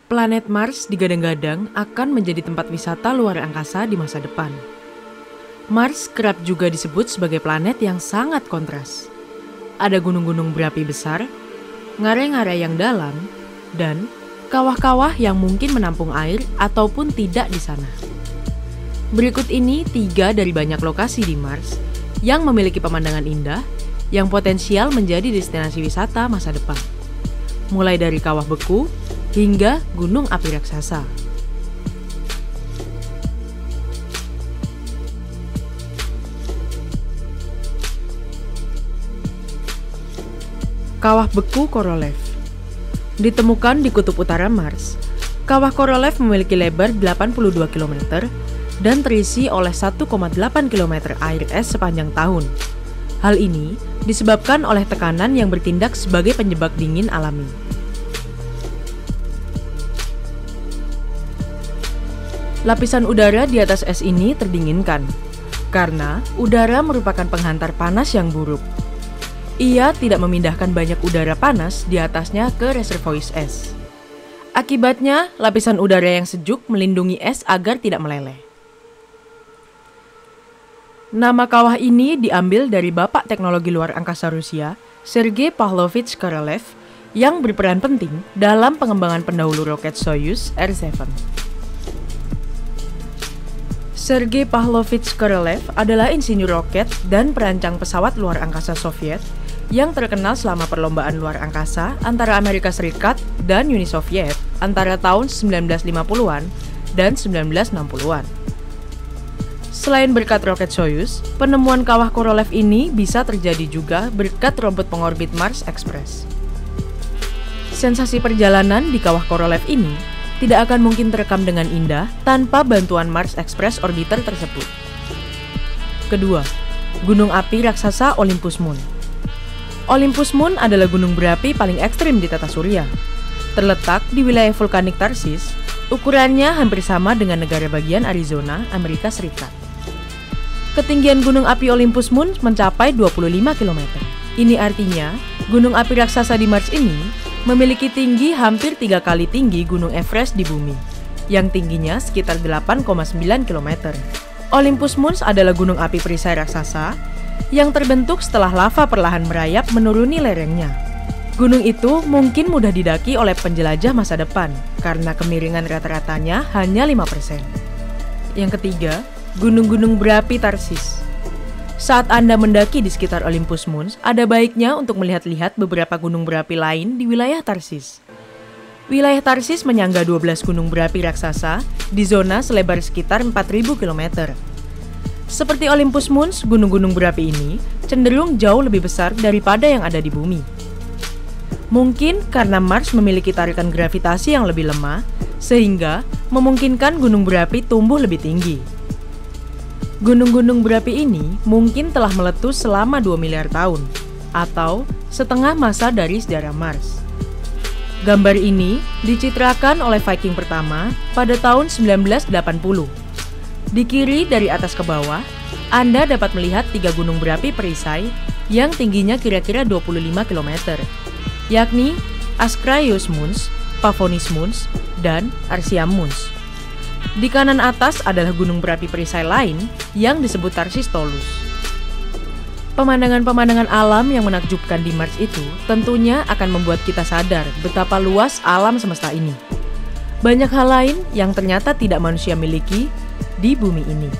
Planet Mars digadang-gadang akan menjadi tempat wisata luar angkasa di masa depan. Mars kerap juga disebut sebagai planet yang sangat kontras. Ada gunung-gunung berapi besar, ngarai-ngarai yang dalam, dan kawah-kawah yang mungkin menampung air ataupun tidak di sana. Berikut ini 3 dari banyak lokasi di Mars yang memiliki pemandangan indah yang potensial menjadi destinasi wisata masa depan. Mulai dari kawah beku hingga gunung api raksasa. Kawah beku Korolev ditemukan di kutub utara Mars. Kawah Korolev memiliki lebar 82 km dan terisi oleh 1,8 km air es sepanjang tahun. Hal ini disebabkan oleh tekanan yang bertindak sebagai penyebab dingin alami. Lapisan udara di atas es ini terdinginkan, karena udara merupakan penghantar panas yang buruk. Ia tidak memindahkan banyak udara panas di atasnya ke reservoir es. Akibatnya, lapisan udara yang sejuk melindungi es agar tidak meleleh. Nama kawah ini diambil dari bapak teknologi luar angkasa Rusia, Sergei Pavlovich Korolev, yang berperan penting dalam pengembangan pendahulu roket Soyuz R-7. Sergei Pavlovich Korolev adalah insinyur roket dan perancang pesawat luar angkasa Soviet yang terkenal selama perlombaan luar angkasa antara Amerika Serikat dan Uni Soviet antara tahun 1950-an dan 1960-an. Selain berkat roket Soyuz, penemuan kawah Korolev ini bisa terjadi juga berkat robot pengorbit Mars Express. Sensasi perjalanan di kawah Korolev ini tidak akan mungkin terekam dengan indah tanpa bantuan Mars Express orbiter tersebut. Kedua, gunung api raksasa Olympus Mons. Olympus Mons adalah gunung berapi paling ekstrim di tata surya. Terletak di wilayah vulkanik Tarsis, ukurannya hampir sama dengan negara bagian Arizona, Amerika Serikat. Ketinggian gunung api Olympus Mons mencapai 25 km. Ini artinya, gunung api raksasa di Mars ini memiliki tinggi hampir 3 kali tinggi Gunung Everest di bumi, yang tingginya sekitar 8,9 km. Olympus Mons adalah gunung api perisai raksasa yang terbentuk setelah lava perlahan merayap menuruni lerengnya. Gunung itu mungkin mudah didaki oleh penjelajah masa depan, karena kemiringan rata-ratanya hanya 5%. Yang ketiga, gunung-gunung berapi Tarsis. Saat Anda mendaki di sekitar Olympus Mons, ada baiknya untuk melihat-lihat beberapa gunung berapi lain di wilayah Tarsis. Wilayah Tarsis menyangga 12 gunung berapi raksasa di zona selebar sekitar 4.000 km. Seperti Olympus Mons, gunung-gunung berapi ini cenderung jauh lebih besar daripada yang ada di bumi. Mungkin karena Mars memiliki tarikan gravitasi yang lebih lemah, sehingga memungkinkan gunung berapi tumbuh lebih tinggi. Gunung-gunung berapi ini mungkin telah meletus selama 2 miliar tahun, atau setengah masa dari sejarah Mars. Gambar ini dicitrakan oleh Viking pertama pada tahun 1980. Di kiri dari atas ke bawah, Anda dapat melihat 3 gunung berapi perisai yang tingginya kira-kira 25 km, yakni Ascraeus Mons, Pavonis Mons, dan Arsiam Mons. Di kanan atas adalah gunung berapi perisai lain yang disebut Tarsis Tolus. Pemandangan-pemandangan alam yang menakjubkan di Mars itu tentunya akan membuat kita sadar betapa luas alam semesta ini. Banyak hal lain yang ternyata tidak manusia miliki di bumi ini.